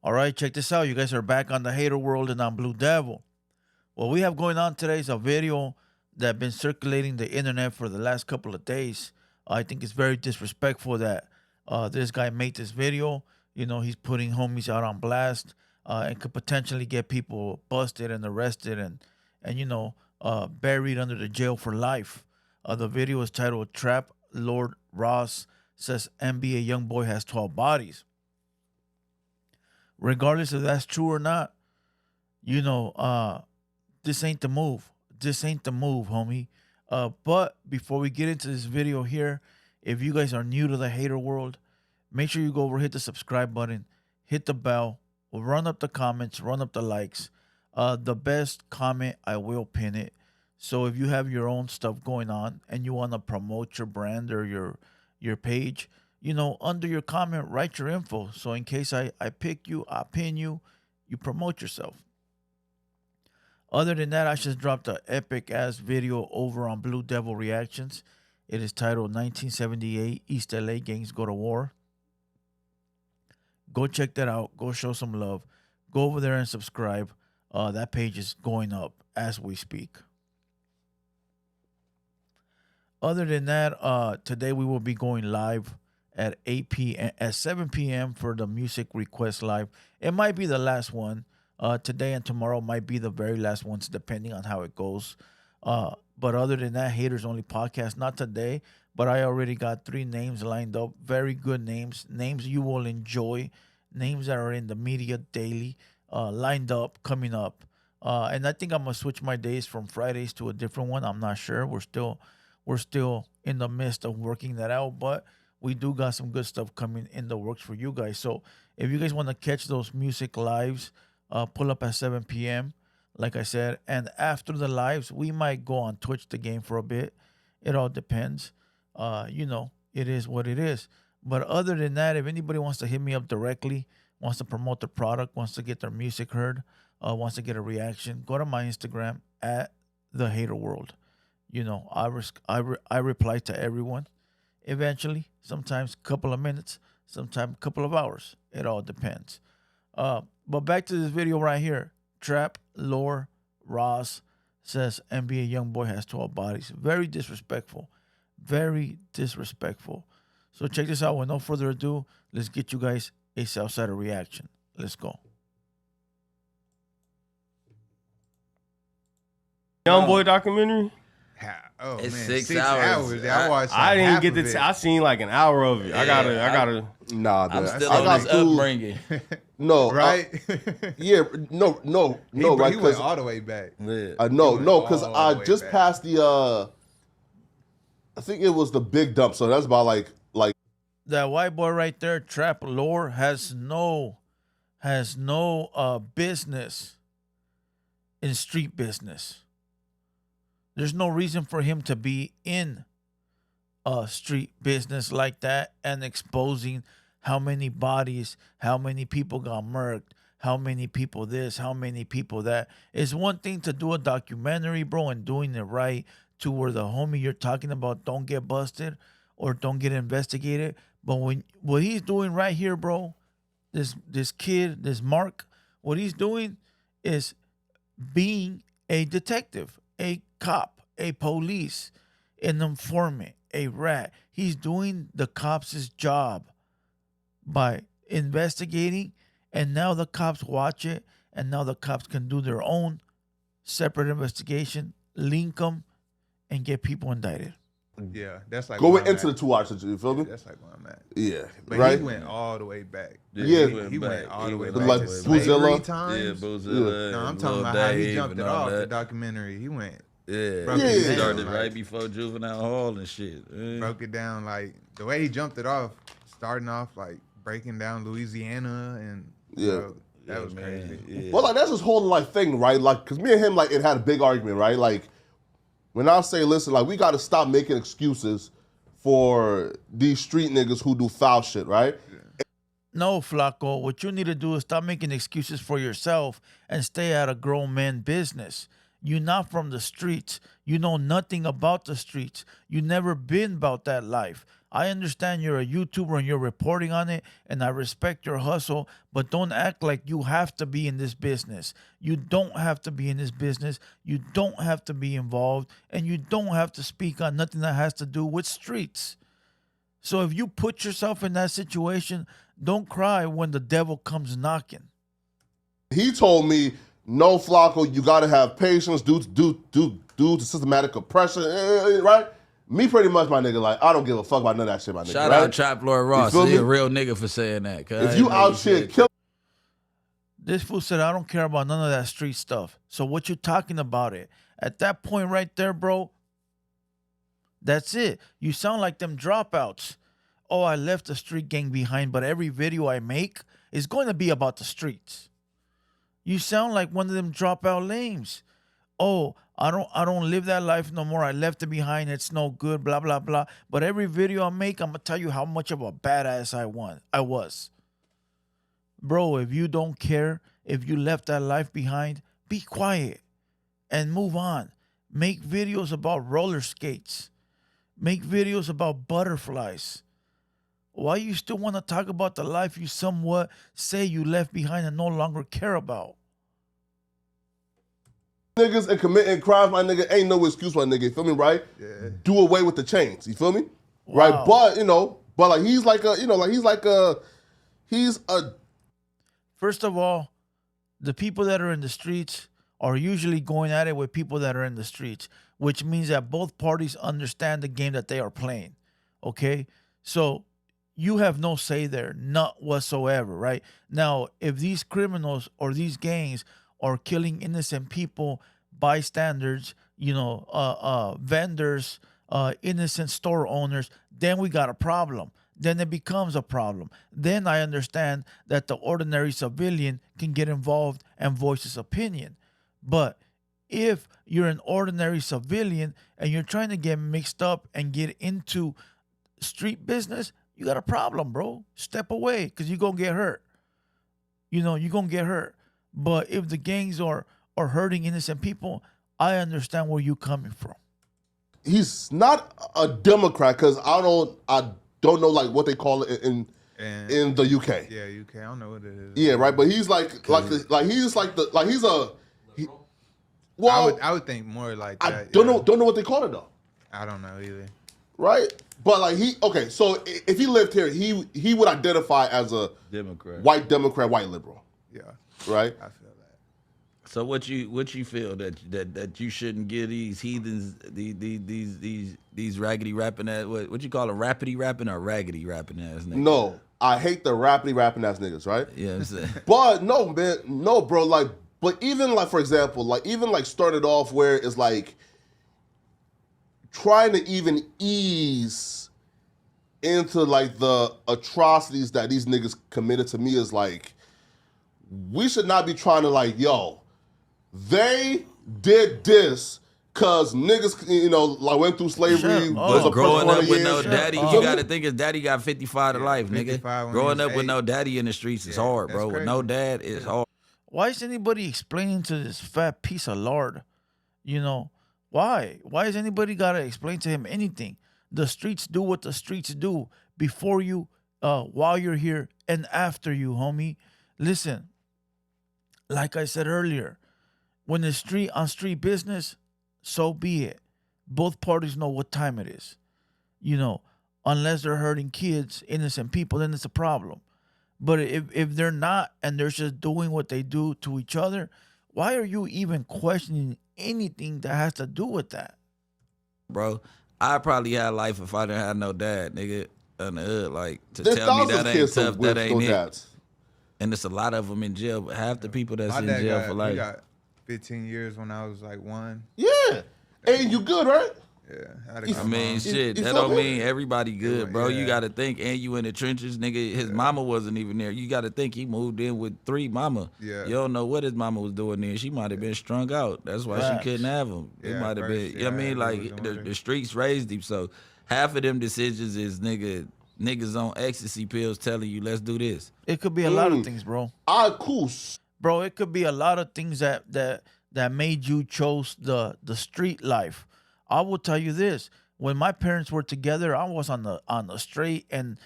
All right, check this out. You guys are back on the Hater World and I'm Blue Devil. What we have going on today is a video that been circulating the internet for the last couple of days. I think it's very disrespectful that this guy made this video. You know, he's putting homies out on blast and could potentially get people busted and arrested and buried under the jail for life. The video is titled "Trap Lord Ross Says NBA Young Boy Has 12 Bodies." Regardless if that's true or not, you know, this ain't the move. This ain't the move, homie. But before we get into this video here, if you guys are new to the Hater World, make sure you go over, hit the subscribe button, hit the bell, run up the comments, run up the likes. The best comment, I will pin it. So if you have your own stuff going on and you want to promote your brand or your page, under your comment, write your info. So in case I pick you, I pin you, you promote yourself. Other than that, I just dropped an epic ass video over on Blue Devil Reactions. It is titled 1978 East LA Gangs Go to War. Go check that out. Go show some love. Go over there and subscribe. That page is going up as we speak. Other than that, today we will be going live at 8 p.m. at 7 p.m. for the music request live. It might be the last one. Today and tomorrow might be the very last ones, depending on how it goes. But other than that, Haters Only podcast, not today, but I already got 3 names lined up. Very good names. Names you will enjoy. Names that are in the media daily, lined up, coming up. And I think I'm going to switch my days from Fridays to a different one. I'm not sure. We're still in the midst of working that out, but we do got some good stuff coming in the works for you guys. So if you guys want to catch those music lives, pull up at 7 p.m., like I said. And after the lives, we might go on Twitch the game for a bit. It all depends. It is what it is. But other than that, if anybody wants to hit me up directly, wants to promote their product, wants to get their music heard, wants to get a reaction, go to my Instagram at TheHaterWorld. I reply to everyone eventually, sometimes a couple of minutes, sometimes a couple of hours. It all depends. But back to this video right here. Trap Lore Ross says NBA young boy has 12 bodies. Very disrespectful. Very disrespectful. So check this out. With no further ado, let's get you guys a Southside reaction. Let's go. Young boy documentary. Oh It's man, 6 6 hours. I watched. I didn't half get of the. it. I seen like an hour of it. I gotta. Nah, I'm dude. still I on got his through- upbringing. No, right. yeah, no, right? He went Because all the way back. no, went because all I the way just back. passed the. I think it was the big dump. So that's about like That white boy right there, Trap Lore, has no business in street business. There's no reason for him to be in a street business like that and exposing how many bodies, how many people got murked, how many people this, how many people that. It's one thing to do a documentary, bro, and doing it right to where the homie you're talking about don't get busted or don't get investigated. But when what he's doing right here, bro, this kid, this Mark, what he's doing is being a detective, a cop, a police, an informant, a rat. He's doing the cops' job by investigating, and now the cops watch it, and now the cops can do their own separate investigation, link them, and get people indicted. Yeah, that's like going where I'm into at. the 2 hours. You feel me? That's like where I'm at. Yeah, But right. he went all the way back. Yeah. he went all the way The, back like, to Boozilla? slavery Yeah, times. Boozilla. No, I'm and talking Lil about how he Dave jumped and it all off the that. documentary. He went Yeah, broke it he down, started like- right before Juvenile Hall and shit. Yeah. broke it down like the way he jumped it off, starting off like breaking down Louisiana and Yeah. that was man. crazy. Yeah. Well, like that's his whole like thing, right? Like, cause me and him like it had a big argument, right? Like, when I say, listen, like we got to stop making excuses for these street niggas who do foul shit, right? No, Flako, what you need to do is stop making excuses for yourself and stay out of grown man business. You're not from the streets. You know nothing about the streets. You never been about that life. I understand you're a YouTuber and you're reporting on it, and I respect your hustle, but don't act like you have to be in this business. You don't have to be in this business. You don't have to be involved, and you don't have to speak on nothing that has to do with streets. So if you put yourself in that situation, don't cry when the devil comes knocking. He told me, no, Flako, you gotta have patience due to systematic oppression, right? Me pretty much, my nigga, like, I don't give a fuck about none of that shit, my nigga. Shout right? out Trap Lord Ross. feel He me? a real nigga for saying that. 'cause I If you didn't know out here said killing This fool said, I don't care about none of that street stuff. So what you talking about it? At that point right there, bro, that's it. You sound like them dropouts. Oh, I left the street gang behind, but every video I make is going to be about the streets. You sound like one of them dropout lames. Oh, I don't live that life no more. I left it behind. It's no good, blah, blah, blah. But every video I make, I'm going to tell you how much of a badass I was. Bro, if you don't care, if you left that life behind, be quiet and move on. Make videos about roller skates. Make videos about butterflies. Why you still want to talk about the life you somewhat say you left behind and no longer care about? niggas and committing crimes, my nigga, ain't no excuse, my nigga. You feel me, right? Yeah. Do away with the chains. You feel me? Wow. Right? But, like he's like he's a First of all, the people that are in the streets are usually going at it with people that are in the streets, which means that both parties understand the game that they are playing. Okay? So you have no say there, not whatsoever, right? Now, if these criminals or these gangs are killing innocent people, bystanders, vendors, innocent store owners, then we got a problem. Then it becomes a problem. Then I understand that the ordinary civilian can get involved and voice his opinion. But if you're an ordinary civilian and you're trying to get mixed up and get into street business, you got a problem, bro. Step away because you're going to get hurt. You're going to get hurt. But if the gangs are hurting innocent people, I understand where you're coming from. he's not a Democrat because I don't know like what they call it in the UK. Yeah, UK. I don't know what it is. Yeah, right. But he's I would think more like that. I don't know what they call it though. I don't know either. Right? But like so if he lived here, he would identify as a Democrat. white Democrat, white liberal. Yeah, Right? I feel that. So what you feel that you shouldn't give these heathens these raggedy rapping ass what you call them, rapidy rapping or raggedy rapping ass niggas? No, I hate the rapidy rapping ass niggas, right? Yeah, I'm saying. But no, man, no, bro. Like, but even like for example, like even like started off where it's like trying to even ease into like the atrocities that these niggas committed to me is like we should not be trying to like, yo, they did this cause niggas, like went through slavery. Sure. Was But oppressed growing for up with years. no Sure. daddy, You you gotta think his daddy got 55 to life, 55 nigga. when Growing he was up with 8. no daddy in the streets is Yeah, hard, that's bro. With crazy. no dad, it's hard. Why is anybody explaining to this fat piece of lard? Why? Why has anybody got to explain to him anything? The streets do what the streets do before you, while you're here, and after you, homie. Listen, like I said earlier, when it's street business, so be it. Both parties know what time it is. Unless they're hurting kids, innocent people, then it's a problem. But if they're not and they're just doing what they do to each other, why are you even questioning anything that has to do with that? Bro, I probably had life if I didn't have no dad, nigga, in the hood. Like, to There's tell me thousands that of ain't kids tough, with that ain't no it. dads. And there's a lot of them in jail, but half the people that's My in dad jail for he life. got 15 years when I was like 1. Yeah. And you good, right? Yeah, I had a I good I mean, mom. shit, you that feel don't me? mean everybody good, bro. You Yeah. got to think, and you in the trenches, nigga. His mama wasn't even there. You got to think he moved in with 3 mama. Yeah. You don't know what his mama was doing there. She might have been strung out. That's why Facts. she couldn't have him. It Yeah, might have first, been, you know what I mean? yeah, Like, it was the, older. the streets raised him. So half of them decisions is niggas on ecstasy pills telling you, let's do this. It could be a lot of things, bro. Cool. Bro, it could be a lot of things that made you chose the street life. I will tell you this. when my parents were together, I was on the straight and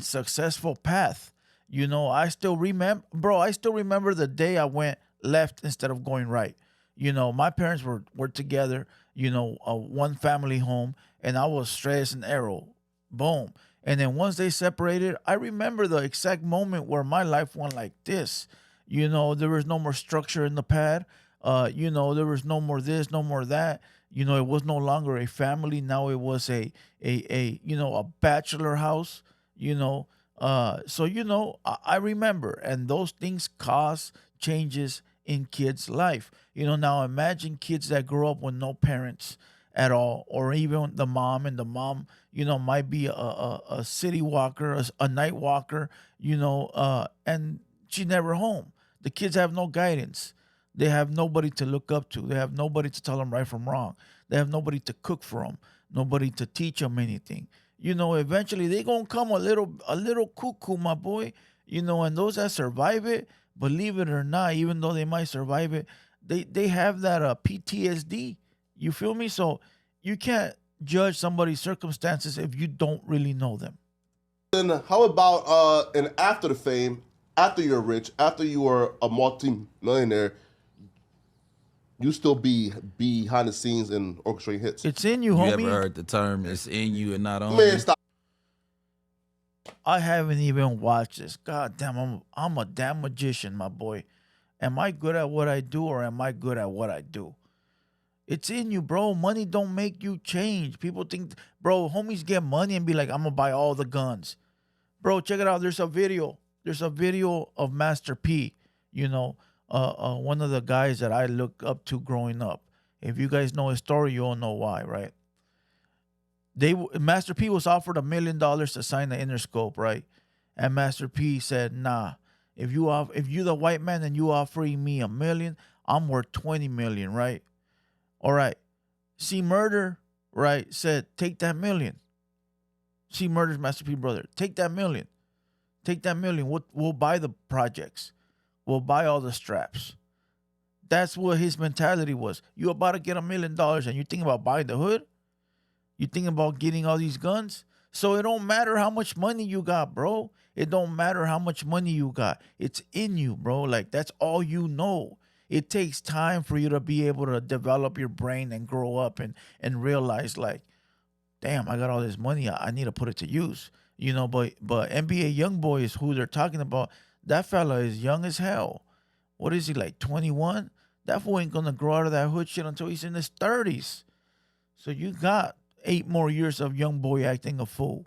successful path. You know, I still remember, bro. I still remember the day I went left instead of going right. You know, my parents were together. You know, one family home, and I was straight as an arrow. Boom. And then once they separated, I remember the exact moment where my life went like this. You know, there was no more structure in the pad. You know, there was no more this, no more that. You know, it was no longer a family. Now it was a you know, a bachelor house. You know, so you know, I remember, and those things cause changes in kids' life. You know, now imagine kids that grow up with no parents at all, or even the mom, and the mom, you know, might be a city walker, a night walker, you know, and she's never home. The kids have no guidance. They have nobody to look up to. They have nobody to tell them right from wrong. They have nobody to cook for them. Nobody to teach them anything. You know, eventually they gonna come a little cuckoo, my boy. You know, and those that survive it, believe it or not, even though they might survive it, they have that PTSD. You feel me? So you can't judge somebody's circumstances if you don't really know them. Then how about and after the fame, after you're rich, after you are a multi-millionaire, you still be behind the scenes and orchestrating hits? It's in you, You homie. ever heard the term "it's in you and not on Man, you"? stop. I haven't even watched this. God damn, I'm a damn magician, my boy. Am I good at what I do, or am I good at what I do? It's in you, bro. Money don't make you change. People think, bro, homies get money and be like, I'm gonna buy all the guns. Bro, check it out. There's a video. There's a video of Master P, you know, one of the guys that I look up to growing up. If you guys know his story, you'll know why, right? Master P was offered $1 million to sign the Interscope, right? And Master P said, "Nah, if you the white man and you offering me $1 million, I'm worth 20 million, right? All right." C Murder, right, said, "Take that $1 million." C Murder's Master P brother, "Take that $1 million. Take that $1 million. We'll buy the projects. We'll buy all the straps." That's what his mentality was. You about to get $1 million and you think about buying the hood? You think about getting all these guns? So it don't matter how much money you got, bro. It don't matter how much money you got. It's in you, bro. Like, that's all you know. It takes time for you to be able to develop your brain and grow up and realize, like, damn, I got all this money. I need to put it to use. You know, but NBA Youngboy is who they're talking about. That fella is young as hell. What is he, like 21? That fool ain't gonna grow out of that hood shit until he's in his 30s. So you got 8 more years of young boy acting a fool.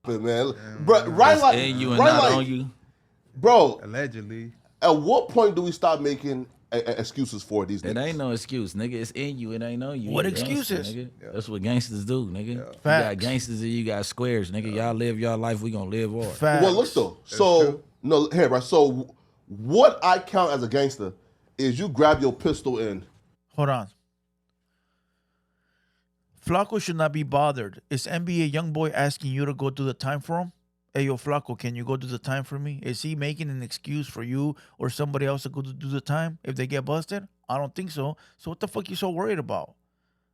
Man, bro, right, It's like, in you and right, not like, on you. bro. Allegedly. At what point do we stop making excuses for these It niggas? ain't no excuse, nigga. It's in you. It ain't on you. What You a gangster, excuses? nigga. That's what gangsters do, nigga. You got Facts. gangsters and you got squares, nigga. Y'all live your life. We gonna live ours. Facts. Well, look though. So true. no, here, right. So what I count as a gangster is you grab your pistol and Hold on. Flako should not be bothered. Is NBA Youngboy asking you to go do the time for him? Hey, yo, Flako, can you go do the time for me? Is he making an excuse for you or somebody else to go to do the time if they get busted? I don't think so. So what the fuck you so worried about?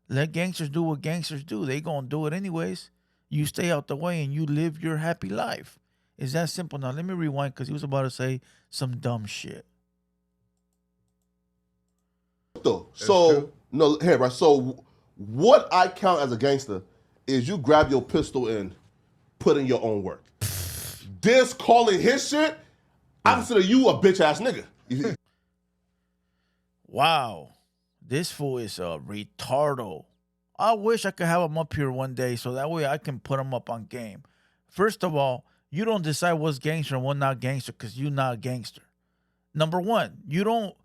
Let gangsters do what gangsters do. They gonna do it anyways. You stay out the way and you live your happy life. It's that simple. Now, let me rewind because he was about to say some dumb shit. though. So true. no, here, right. So what I count as a gangster is you grab your pistol and put in your own work. This calling his shit, I consider you a bitch ass nigga. Wow. This fool is a retardo. I wish I could have him up here one day so that way I can put him up on game. First of all, you don't decide what's gangster and what's not gangster because you're not a gangster. Number one, you don't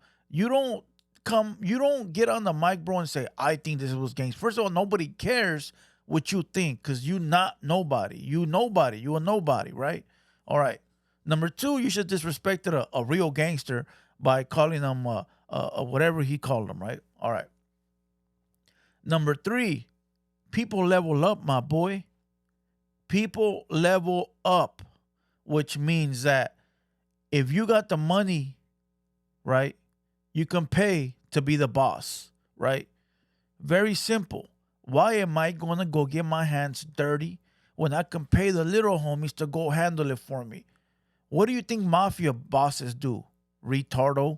get on the mic, bro, and say, I think this was gangster. First of all, nobody cares what you think because you not nobody. You a nobody, right? All right. Number two, you should disrespect a real gangster by calling him whatever he called him, right? All right. Number three, people level up, my boy. People level up, which means that if you got the money, right, you can pay to be the boss, right? Very simple. Why am I going to go get my hands dirty when I can pay the little homies to go handle it for me? What do you think mafia bosses do? Retardo.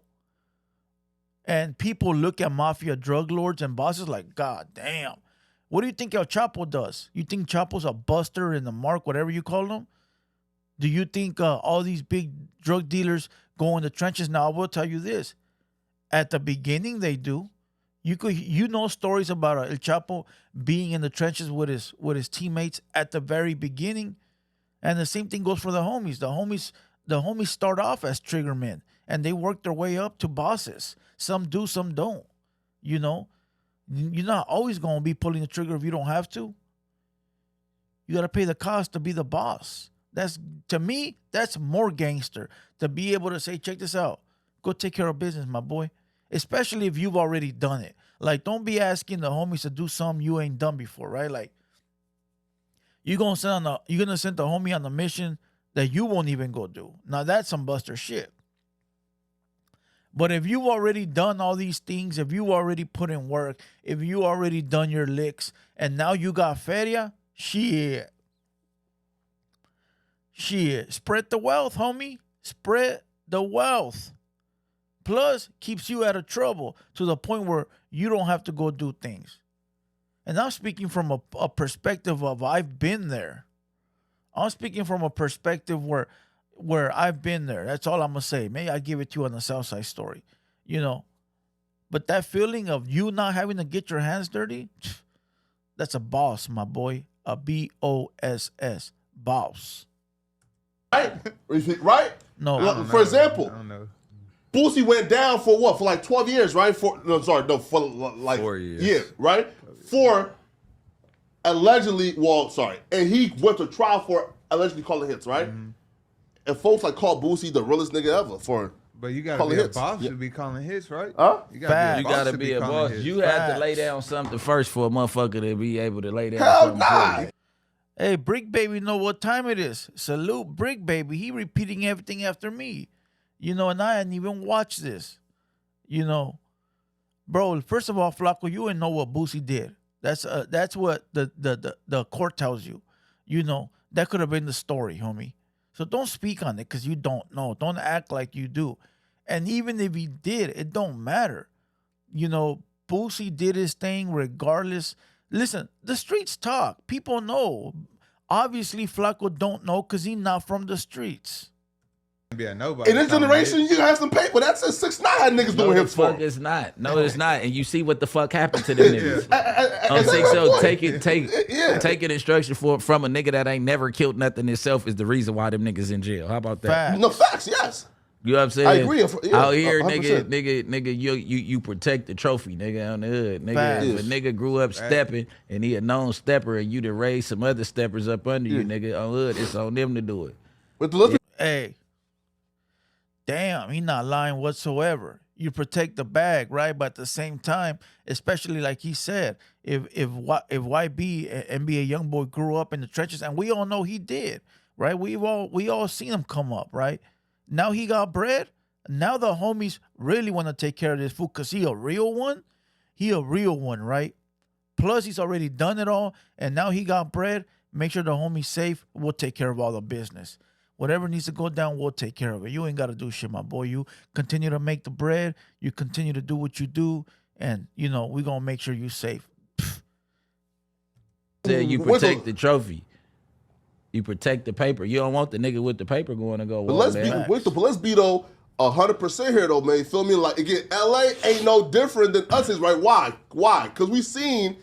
And people look at mafia drug lords and bosses like, God damn. What do you think El Chapo does? You think Chapo's a buster in the mark, whatever you call them? Do you think all these big drug dealers go in the trenches? Now, I will tell you this. At the beginning, they do. You know stories about El Chapo being in the trenches with his teammates at the very beginning. And the same thing goes for the homies. The homies start off as triggermen, and they work their way up to bosses. Some do, some don't. You know, you're not always going to be pulling the trigger if you don't have to. You got to pay the cost to be the boss. To me, that's more gangster, to be able to say, check this out. Go take care of business, my boy. Especially if you've already done it. Like, don't be asking the homies to do something you ain't done before, right? Like, you're gonna send the homie on a mission that you won't even go do. Now that's some buster shit. But if you've already done all these things, if you already put in work, if you already done your licks, and now you got feria, shit. Spread the wealth, homie. Spread the wealth. Plus, keeps you out of trouble to the point where you don't have to go do things. And I'm speaking from a perspective of I've been there. I'm speaking from a perspective where I've been there. That's all I'm going to say. Maybe I give it to you on the Southside story. You know. But that feeling of you not having to get your hands dirty, that's a boss, my boy. A BOSS. Boss. Right? Right? No. For example, I don't know. Boosie went down for what? For like 12 years, right? For like 4 years. Yeah, right? For allegedly, and he went to trial for allegedly calling hits, right? Mm-hmm. And folks like call Boosie the realest nigga ever for But you gotta calling be hits. a boss Yeah. to be calling hits, right? Huh? You Facts. You gotta gotta to be a calling boss. hits. You have to lay Facts. down something first for a motherfucker to be able to lay down Hell something for nah. you. Hey, Brick Baby know what time it is. Salute Brick Baby. He repeating everything after me. You know, and I hadn't even watched this. You know. Bro, first of all, Flako, you didn't know what Boosie did. That's what the court tells you. You know, that could have been the story, homie. So don't speak on it because you don't know. Don't act like you do. And even if he did, it don't matter. You know, Boosie did his thing regardless. Listen, the streets talk. People know. Obviously, Flako don't know because he's not from the streets. Be a nobody. In this calling generation, hits. you have some paper. That's a 6ix9ine niggas No, doing the hits for. fuck it's not. No, it's not. And you see what the fuck happened to them niggas. I'm That's saying my so. point. Taking instruction from a nigga that ain't never killed nothing himself is the reason why them niggas in jail. How about that? Facts. No facts, yes. You know what I'm saying? I agree. Yeah, Out here, 100%. nigga, you protect the trophy, nigga, on the hood. Nigga, Facts. if a nigga grew up stepping and he a known stepper and you to raise some other steppers up under you, nigga, on hood, it's on them to do it. But let's be Hey, damn, he not lying whatsoever. You protect the bag, right? But at the same time, especially like he said, if YB, NBA YoungBoy, grew up in the trenches, and we all know he did, right? We all seen him come up, right? Now he got bread. Now the homies really want to take care of this fool because he a real one. He a real one, right? Plus he's already done it all, and now he got bread. Make sure the homie's safe. We'll take care of all the business. Whatever needs to go down, we'll take care of it. You ain't got to do shit, my boy. You continue to make the bread. You continue to do what you do. And, you know, we're going to make sure you're safe. Said you protect the trophy. You protect the paper. You don't want the nigga with the paper going to go. But Well, let's be though 100% here though, man. You feel me? Like again, LA ain't no different than us is, right? Why? Because we seen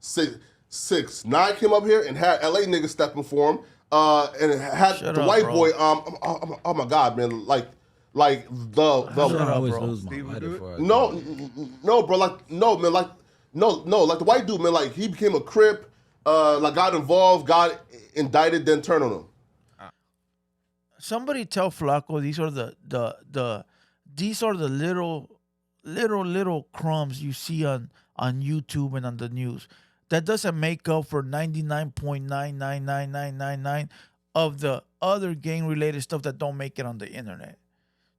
6ix9ine came up here and had LA niggas stepping for him, and it had Shut the up, white bro. boy. Oh my God, man! Like the Shut up, I always bro. lose my Steve mind would do before I no, bro. Like no, man. Like like the white dude, man. Like he became a Crip, like got involved, got indicted, then turned on him. Somebody tell Flako these are the little crumbs you see on YouTube and on the news. That doesn't make up for 99.9999999 of the other gang related stuff that don't make it on the internet.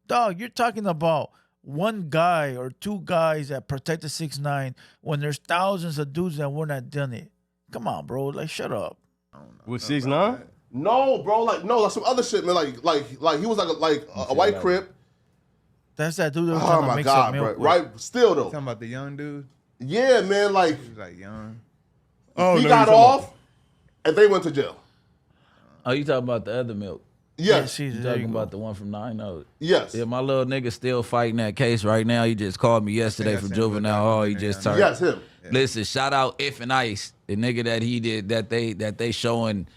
Dog, you're talking about one guy or two guys that protected 6ix9ine when there's thousands of dudes that were not done it. Come on, bro. Like, shut up. With 6ix9ine? No, bro. Like, no, like some other shit, man. Like he was like a white crip. That's that dude that was Oh trying to my mix God, up milk bro. Right? Still though. Talking about the young dude. Yeah, man. Like He was like young. Oh, he no, got you talking off, and they went to jail. Oh, you talking about the other milk? Yes. You talking about the one from 9-0? Yes. Yeah, my little nigga still fighting that case right now. He just called me yesterday I from seen him juvenile with hall. He documentary just on turned. Yes, him. Listen, shout out If and Ice, the nigga that he did that they showing.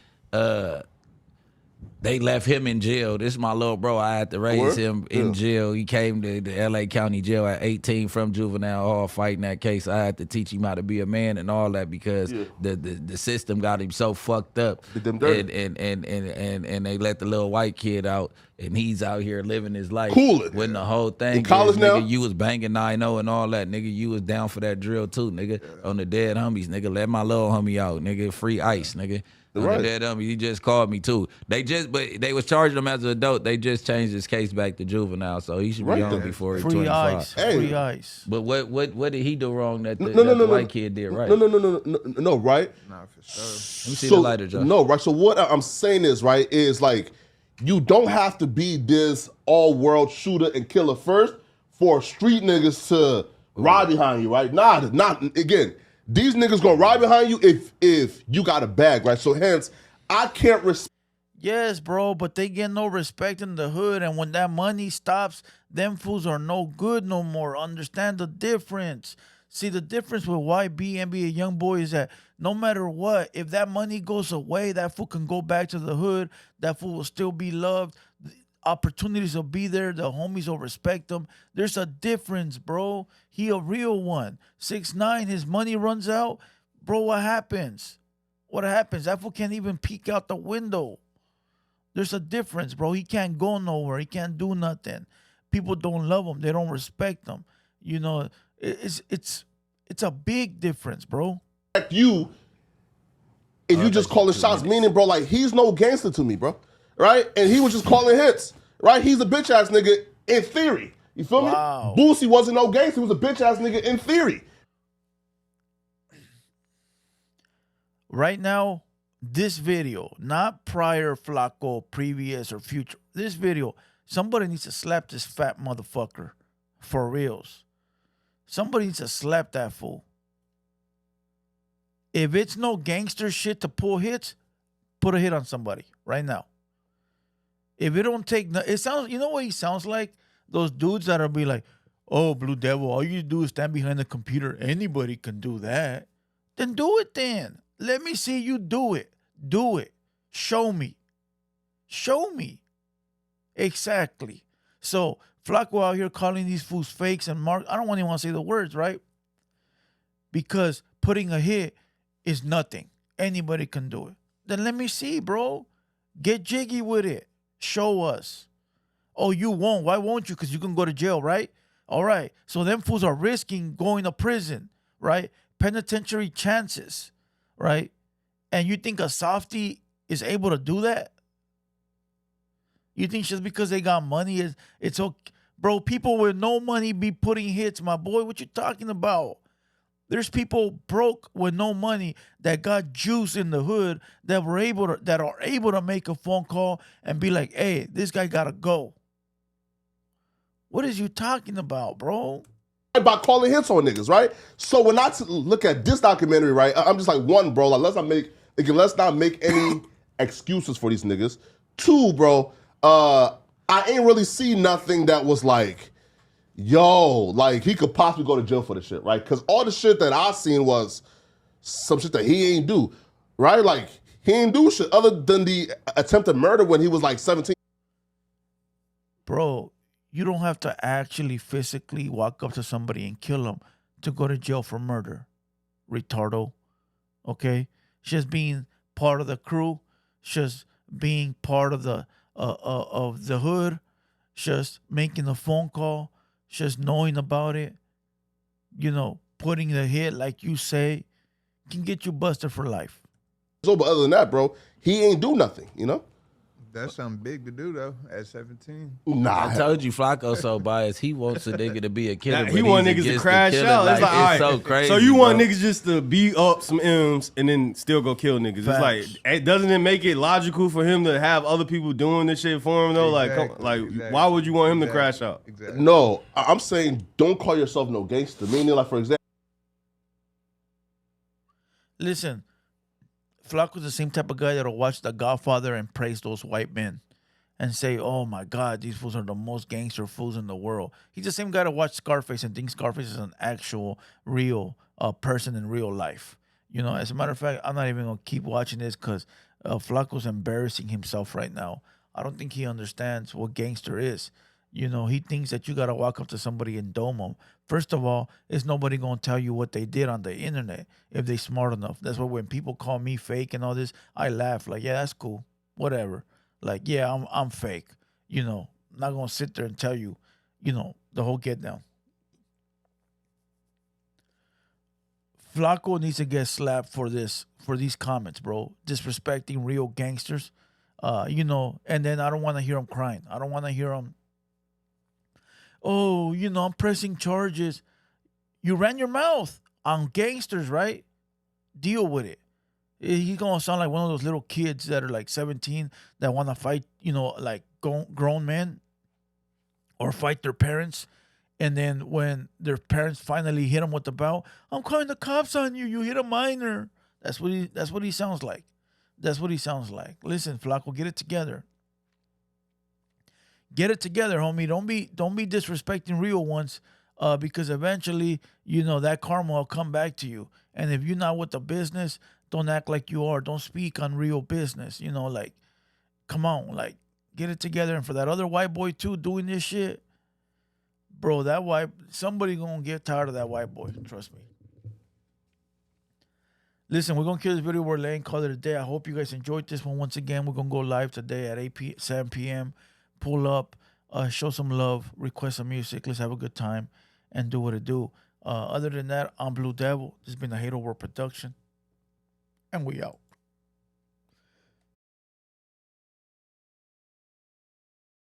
They left him in jail. This is my little bro. I had to raise Word? him in Yeah. jail. He came to the L.A. County Jail at 18 from juvenile hall fighting that case. I had to teach him how to be a man and all that because the system got him so fucked up. Did them dirty. And they let the little white kid out, and he's out here living his life. Coolin'. When the whole thing In college is, now? nigga, you was banging 9-0 and all that. Nigga, you was down for that drill too, nigga. On the dead homies, nigga. Let my little homie out, nigga. Free Ice, nigga. Right. On the dead homie, he just called me too. But they was charging him as an adult. They just changed his case back to juvenile, so he should Right be on there. before he's Free 25. ice. Hey. Free ice. But what did he do wrong that the, No, that the white kid did right? No, right? Nah, for sure. Let me see the lighter, Josh. No, right. So what I'm saying is, right, is like you don't have to be this all-world shooter and killer first for street niggas to ride behind you, right? Not again. These niggas gonna ride behind you if you got a bag, right? So hence, I can't respect. Yes, bro, but they get no respect in the hood, and when that money stops, them fools are no good no more. Understand the difference. See, the difference with YB, NBA Youngboy is that no matter what, if that money goes away, that fool can go back to the hood. That fool will still be loved. The opportunities will be there. The homies will respect him. There's a difference, bro. He a real one. 6ix9ine, his money runs out. Bro, what happens? What happens? That fool can't even peek out the window. There's a difference, bro. He can't go nowhere. He can't do nothing. People don't love him. They don't respect him. You know, it's a big difference, bro. You if you just calling shots, meaning, bro, like he's no gangster to me, bro. Right? And he was just calling hits. Right? He's a bitch ass nigga in theory. You feel Wow. me? Boosie wasn't no gangster. He was a bitch ass nigga in theory. Right now, this video, not prior Flako, previous or future, this video, somebody needs to slap this fat motherfucker for reals. Somebody needs to slap that fool. If it's no gangster shit to pull hits, put a hit on somebody right now. If it don't take, it sounds, you know what he sounds like? Those dudes that'll be like, oh, Blue Devil, all you do is stand behind the computer. Anybody can do that. Then do it then. Let me see you do it. Do it. Show me. Show me. Exactly. So Flako out here calling these fools fakes and mark. I don't even want to say the words, right? Because putting a hit is nothing. Anybody can do it. Then let me see, bro. Get jiggy with it. Show us. Oh, you won't. Why won't you? Because you can go to jail, right? All right. So them fools are risking going to prison, right? Penitentiary chances, right? And you think a softie is able to do that? You think just because they got money, it's okay? Bro, people with no money be putting hits, my boy. What you talking about? There's people broke with no money that got juice in the hood that are able to make a phone call and be like, hey, this guy gotta go. What is you talking about, bro? By calling hits on niggas, right? So when I look at this documentary, right, I'm just like, one, bro, like let's not make any excuses for these niggas. Two, bro, I ain't really see nothing that was like, yo, like he could possibly go to jail for the shit, right? Because all the shit that I seen was some shit that he ain't do, right? Like he ain't do shit other than the attempted murder when he was like 17. Bro, you don't have to actually physically walk up to somebody and kill them to go to jail for murder. Retardo. Okay? Just being part of the crew, just being part of the hood, just making a phone call, just knowing about it, you know, putting the hit like you say, can get you busted for life. So, but other than that, bro, he ain't do nothing, you know? That's something big to do though. At 17. Nah, I told you Flako so biased. He wants a nigga to be a killer. He but want he's niggas to against crash the killing. out. It's like, all right. so crazy. So you want bro. niggas just to beat up some M's and then still go kill niggas? Facts. It's like, doesn't it make it logical for him to have other people doing this shit for him though? Exactly. Why would you want him to crash out? Exactly. no. I'm saying don't call yourself no gangster. Meaning, like for example. Listen, Flaco's the same type of guy that'll watch The Godfather and praise those white men and say, oh my God, these fools are the most gangster fools in the world. He's the same guy to watch Scarface and think Scarface is an actual, real person in real life. You know, as a matter of fact, I'm not even going to keep watching this because Flaco's embarrassing himself right now. I don't think he understands what gangster is. You know, he thinks that you got to walk up to somebody and dome them. First of all, is nobody going to tell you what they did on the internet if they smart enough. That's why when people call me fake and all this, I laugh like, yeah, that's cool. Whatever. Like, yeah, I'm fake. You know, I'm not going to sit there and tell you, you know, the whole get down. Flako needs to get slapped for these comments, bro. Disrespecting real gangsters. You know, and then I don't want to hear him crying. I don't want to hear him, oh, you know, I'm pressing charges. You ran your mouth on gangsters, right? Deal with it. He's going to sound like one of those little kids that are like 17 that want to fight, you know, like grown men or fight their parents. And then when their parents finally hit him with the belt, I'm calling the cops on you. You hit a minor. That's what he sounds like. That's what he sounds like. Listen, Flako, get it together. Get it together, homie. Don't be disrespecting real ones, because eventually, you know, that karma will come back to you. And if you're not with the business, don't act like you are. Don't speak on real business. You know, like, come on, like, get it together. And for that other white boy too doing this shit, bro, somebody gonna get tired of that white boy. Trust me. Listen, we're gonna kill this video. We're laying call it a day. I hope you guys enjoyed this one. Once again, we're gonna go live today at 7 p.m. Pull up, show some love, request some music. Let's have a good time and do what it do. Other than that, I'm Blue Devil. This has been a TheHaterWorld production, and we out.